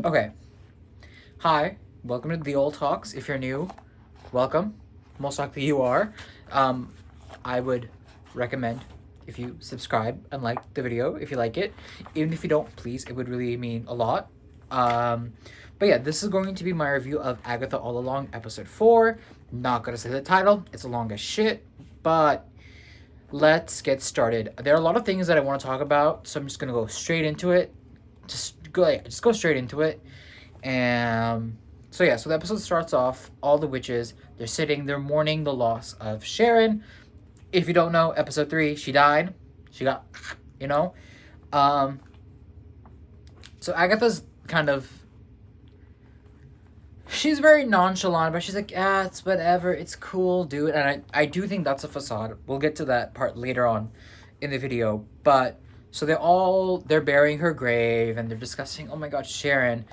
Okay. Hi. Welcome to the Old Talks. If you're new, welcome. Most likely you are. Um, I would recommend if you subscribe and like the video if you like it. Even if you don't, please, it would really mean a lot. Um, but yeah, this is going to be my review of Agatha All Along, episode 4. Not gonna say the title, it's long as shit, but let's get started. There are a lot of things that I want to talk about, so I'm just gonna go straight into it. Just go straight into it. And so the episode starts off. All the witches, they're mourning the loss of Sharon. If you don't know, episode 3, she died. She got, you know. Um, so Agatha's kind of, she's very nonchalant, but she's like, it's whatever, it's cool, dude. And I do think that's a facade. We'll get to that part later on in the video. But so they're burying her grave and they're discussing, oh my god, Sharon.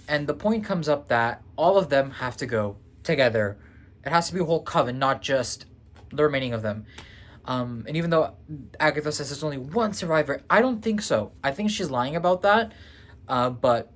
And the point comes up that all of them have to go together. It has to be a whole coven, not just the remaining of them. And even though Agatha says there's only one survivor, I don't think so. I think she's lying about that. But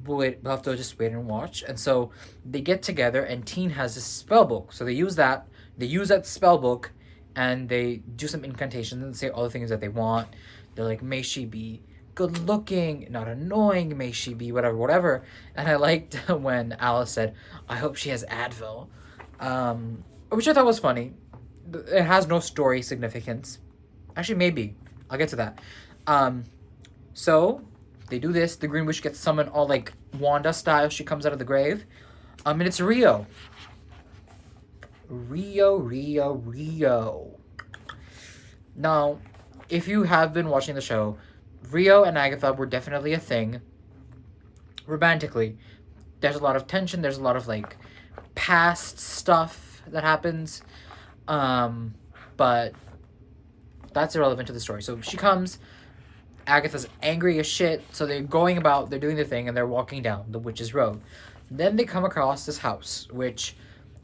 we'll have to just wait and watch. And so they get together, and Teen has this spell book. So they use that. They use that spell book, and they do some incantations and say all the things that they want. They're like, may she be good looking, not annoying, may she be whatever. And I liked when Alice said, I hope she has Advil. Which I thought was funny. It has no story significance. Actually, maybe. I'll get to that. So they do this. The Green Witch gets summoned all like Wanda style. She comes out of the grave. And it's Rio. Rio. Now, if you have been watching the show, Rio and Agatha were definitely a thing. Romantically. There's a lot of tension. There's a lot of like past stuff that happens. But that's irrelevant to the story. So she comes. Agatha's angry as shit. So they're doing their thing, and they're walking down the Witch's Road. Then they come across this house, which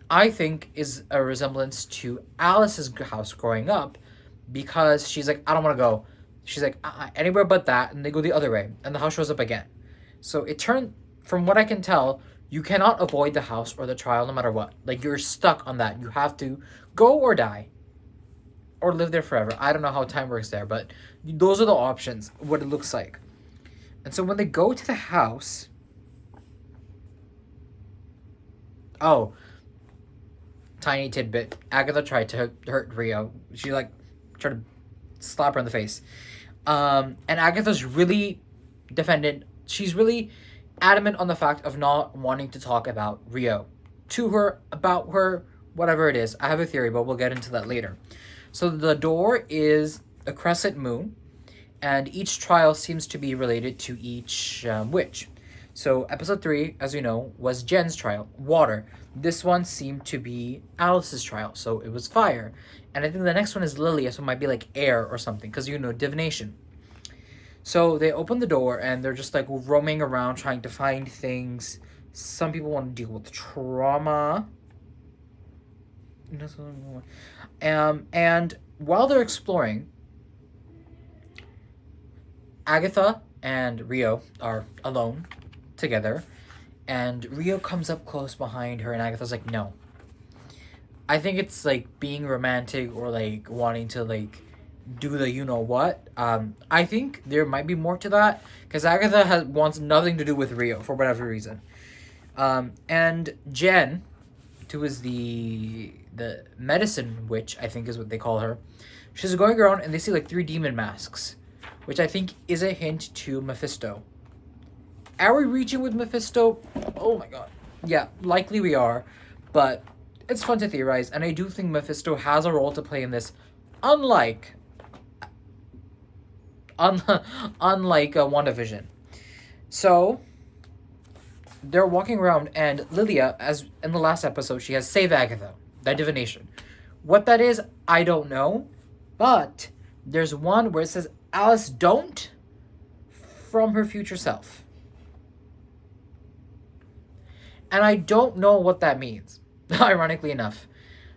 I think is a resemblance to Alice's house growing up, because she's like, I don't want to go. She's like, anywhere but that, and they go the other way, and the house shows up again. So from what I can tell, you cannot avoid the house or the trial no matter what. Like, you're stuck on that. You have to go or die. Or live there forever. I don't know how time works there, but those are the options, what it looks like. And so when they go to the house... Oh. Tiny tidbit. Agatha tried to hurt Rio. She, tried to slap her in the face. And Agatha's really defendant. She's really adamant on the fact of not wanting to talk about Rio. To her, about her, whatever it is. I have a theory, but we'll get into that later. So the door is a crescent moon, and each trial seems to be related to each witch. So episode 3, as we know, was Jen's trial, water. This one seemed to be Alice's trial, so it was fire. And I think the next one is Lilia, so it might be like air or something, because divination. So they open the door, and they're just like roaming around trying to find things. Some people want to deal with trauma. And while they're exploring, Agatha and Rio are alone together, and Rio comes up close behind her, and Agatha's like, no. I think it's like being romantic or like wanting to like do the you know what. I think there might be more to that, because Agatha wants nothing to do with Rio for whatever reason. And Jen, who is the medicine witch, I think is what they call her. She's going around, and they see like 3 demon masks, which I think is a hint to Mephisto. Are we reaching with Mephisto? Oh my god. Yeah, likely we are, but it's fun to theorize, and I do think Mephisto has a role to play in this, unlike WandaVision. So they're walking around, and Lilia, as in the last episode, she has Save Agatha, that divination. What that is, I don't know, but there's one where it says, Alice, don't, from her future self. And I don't know what that means, ironically enough.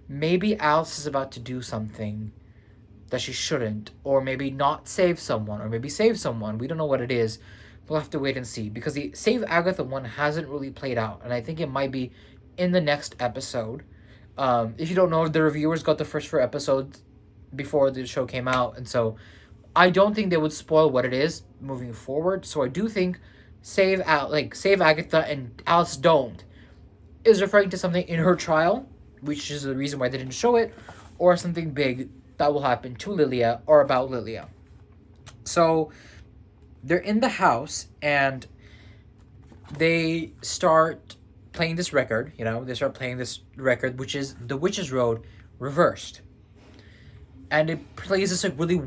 Maybe Alice is about to do something that she shouldn't, or maybe not save someone, or maybe save someone. We don't know what it is. we'll have to wait and see, because the Save Agatha one hasn't really played out, and I think it might be in the next episode. If you don't know, the reviewers got the first 4 episodes before the show came out, and so I don't think they would spoil what it is moving forward. So I do think Save Agatha and Alice Don't is referring to something in her trial, which is the reason why they didn't show it, or something big that will happen to Lilia or about Lilia. So they're in the house and they start playing this record, they start playing this record, which is The Witch's Road reversed. And it plays this like really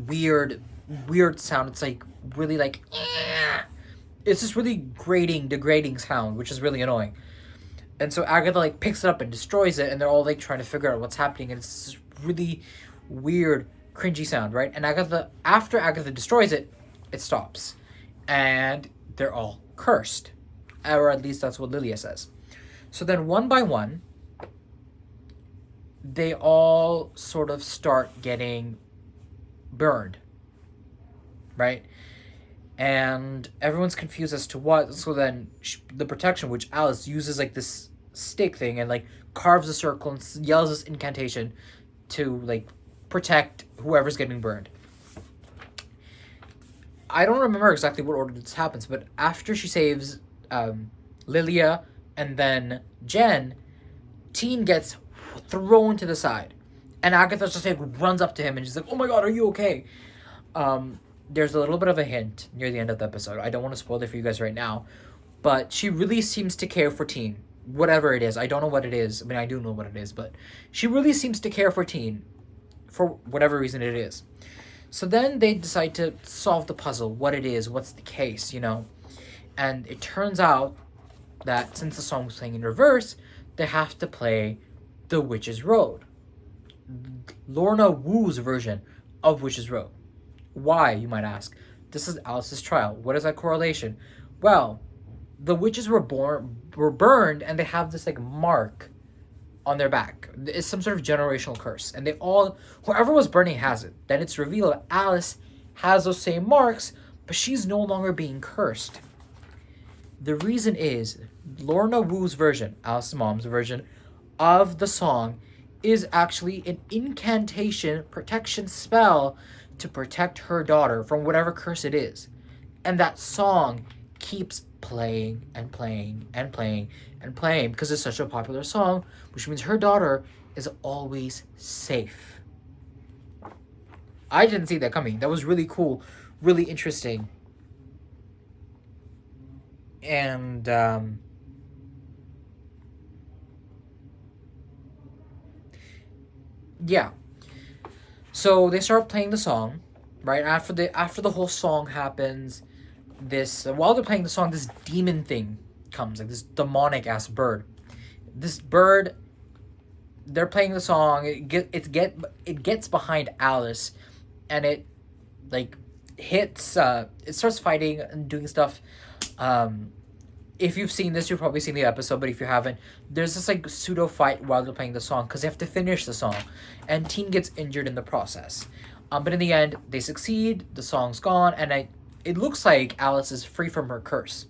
weird sound. It's like really like, it's this really degrading sound, which is really annoying. And so Agatha like picks it up and destroys it, and they're all like trying to figure out what's happening, and it's this really weird, cringy sound, right? And after Agatha destroys it, it stops. And they're all cursed. Or at least that's what Lilia says. So then one by one, they all sort of start getting burned, right? And everyone's confused as to what. So then the protection, which Alice uses like this stick thing and like carves a circle and yells this incantation to like protect whoever's getting burned. I don't remember exactly what order this happens, but after she saves Lilia and then Jen, Teen gets thrown to the side. And Agatha just like runs up to him and she's like, "Oh my god, are you okay?" There's a little bit of a hint near the end of the episode. I don't want to spoil it for you guys right now, but she really seems to care for Teen. Whatever it is. I don't know what it is. I mean, I do know what it is, but she really seems to care for Teen for whatever reason it is. So then they decide to solve the puzzle, what it is, what's the case, And it turns out that since the song was playing in reverse, they have to play The Witch's Road. Lorna Woo's version of Witch's Road. Why, you might ask? This is Alice's trial. What is that correlation? Well, the witches were burned, and they have this like mark on their back. It's some sort of generational curse, and whoever was burning has it. Then it's revealed that Alice has those same marks, but she's no longer being cursed. The reason is Lorna Woo's version, Alice's mom's version of the song, is actually an incantation protection spell to protect her daughter from whatever curse it is. And that song keeps playing and playing and playing and playing because it's such a popular song, which means her daughter is always safe. I didn't see that coming. That was really cool, really interesting. And yeah. So they start playing the song, right? After the whole song happens, while they're playing the song, this demon thing comes, like this demonic ass bird. This bird, they're playing the song. It gets behind Alice, and it like hits. It starts fighting and doing stuff. If you've seen this, you've probably seen the episode, but if you haven't, there's this like pseudo fight while they're playing the song because they have to finish the song, and Teen gets injured in the process. But in the end, they succeed. The song's gone, and it looks like Alice is free from her curse.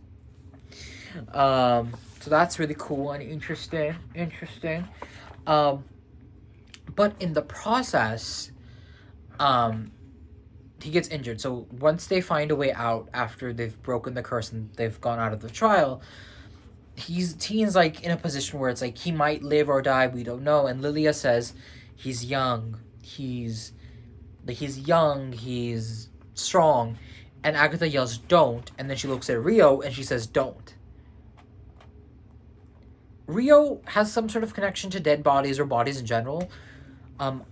So that's really cool and interesting. But in the process, he gets injured. So once they find a way out after they've broken the curse and they've gone out of the trial, Teen's like in a position where it's like he might live or die, we don't know. And Lilia says he's young, he's strong. And Agatha yells, "Don't," and then she looks at Rio and she says, "Don't." Rio has some sort of connection to dead bodies or bodies in general.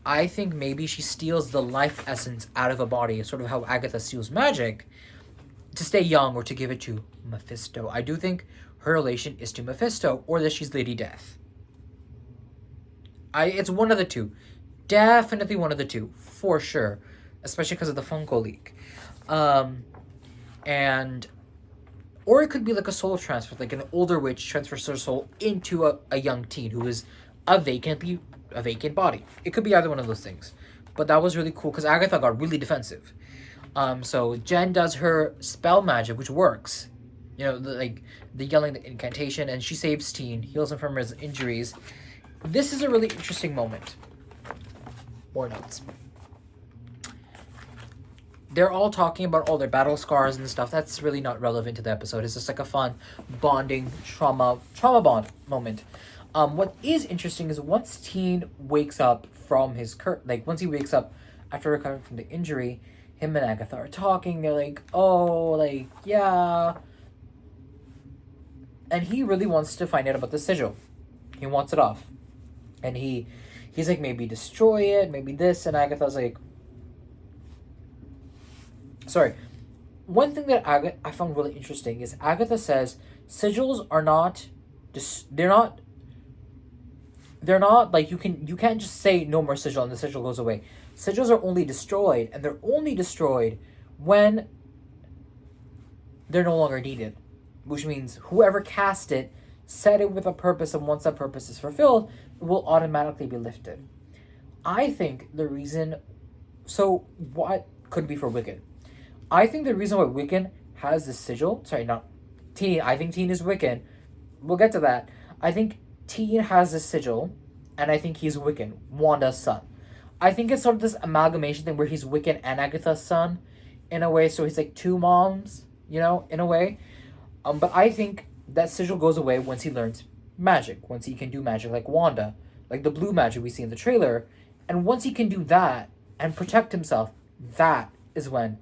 I think maybe she steals the life essence out of a body, sort of how Agatha steals magic, to stay young or to give it to Mephisto. I do think her relation is to Mephisto, or that she's Lady Death. It's one of the two. Definitely one of the two, for sure. Especially because of the Funko leak. Or it could be like a soul transfer, like an older witch transfers her soul into a young teen who is a vacant body. It could be either one of those things. But that was really cool because Agatha got really defensive. So Jen does her spell magic, which works. the yelling, the incantation, and she saves Teen, heals him from his injuries. This is a really interesting moment. More notes. They're all talking about all their battle scars and stuff. That's really not relevant to the episode. It's just like a fun bonding trauma bond moment. What is interesting is once Teen wakes up from his once he wakes up after recovering from the injury, him and Agatha are talking. They're like, oh, like, yeah. And he really wants to find out about the sigil. He wants it off. And he's like, maybe destroy it, maybe this. And Agatha's like, sorry. One thing that I found really interesting is Agatha says sigils are not, they're not like you can't just say no more sigil and the sigil goes away. Sigils are only destroyed, and they're only destroyed when they're no longer needed, which means whoever cast it set it with a purpose, and once that purpose is fulfilled, it will automatically be lifted. I think the reason, so what could be for Wiccan? I think the reason why Wiccan has the sigil, sorry, not Teen, I think Teen is Wiccan. We'll get to that. I think Teen has the sigil, and I think he's Wiccan, Wanda's son. I think it's sort of this amalgamation thing where he's Wiccan and Agatha's son, in a way, so he's like two moms, in a way. But I think that sigil goes away once he learns magic, once he can do magic like Wanda, like the blue magic we see in the trailer. And once he can do that and protect himself, that is when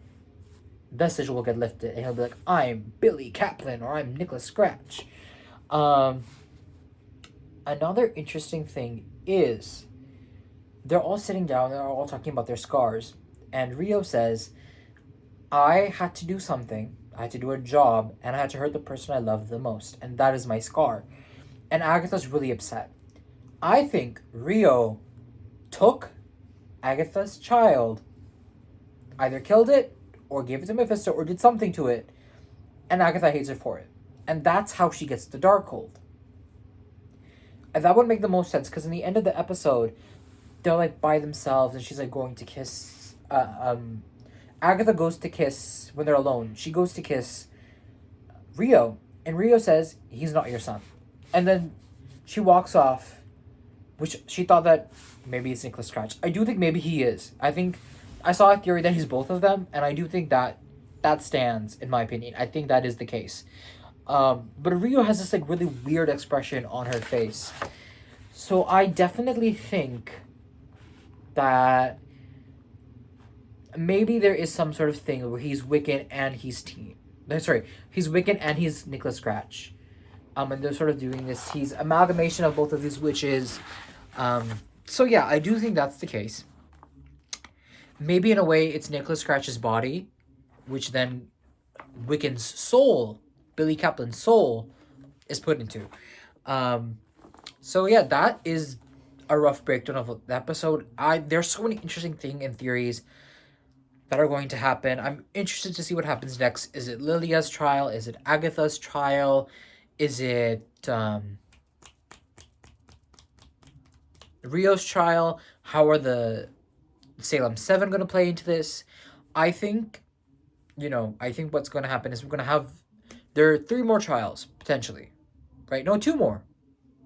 the sigil will get lifted, and he'll be like, I'm Billy Kaplan, or I'm Nicholas Scratch. Another interesting thing is they're all sitting down, they're all talking about their scars, and Rio says, I had to do something, I had to do a job, and I had to hurt the person I love the most, and that is my scar. And Agatha's really upset. I think Rio took Agatha's child, either killed it, or gave it to Mephisto, or did something to it, and Agatha hates her for it. And that's how she gets the Darkhold. And that would make the most sense, because in the end of the episode, they're like by themselves, and she's like going to kiss, Agatha goes to kiss, when they're alone, she goes to kiss Rio, and Rio says, he's not your son. And then she walks off, which she thought that maybe it's Nicholas Scratch. I do think maybe he is. I think, I saw a theory that he's both of them, and I do think that stands, in my opinion. I think that is the case. But Rio has this like really weird expression on her face. So I definitely think that maybe there is some sort of thing where he's Wiccan and he's Teen. Sorry, he's Wiccan and he's Nicholas Scratch. And they're sort of doing this. He's amalgamation of both of these witches. So yeah, I do think that's the case. Maybe in a way it's Nicholas Scratch's body, which then Wiccan's soul, Billy Kaplan's soul, is put into. So yeah, that is a rough breakdown of the episode. There's so many interesting things and theories that are going to happen. I'm interested to see what happens next. Is it Lilia's trial? Is it Agatha's trial? Is it Rio's trial? How are the Salem 7 going to play into this? I think what's going to happen is there are 3 more trials, potentially. Right? No, 2 more.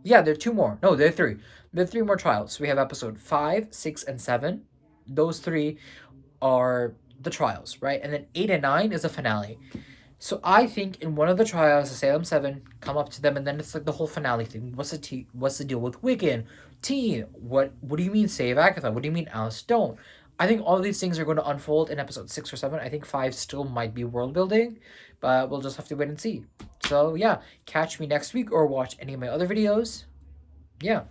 Yeah, there are 2 more. No, there are 3. There are 3 more trials. So we have episode 5, 6, and 7. Those 3 are the trials, right? And then 8 and 9 is a finale. So I think in one of the trials, the Salem 7 come up to them, and then it's like the whole finale thing. What's the deal with Wiccan? Teen, what do you mean save Agatha? What do you mean Alice don't? I think all of these things are going to unfold in episode 6 or 7. I think 5 still might be world building, but we'll just have to wait and see. So yeah, catch me next week or watch any of my other videos. Yeah.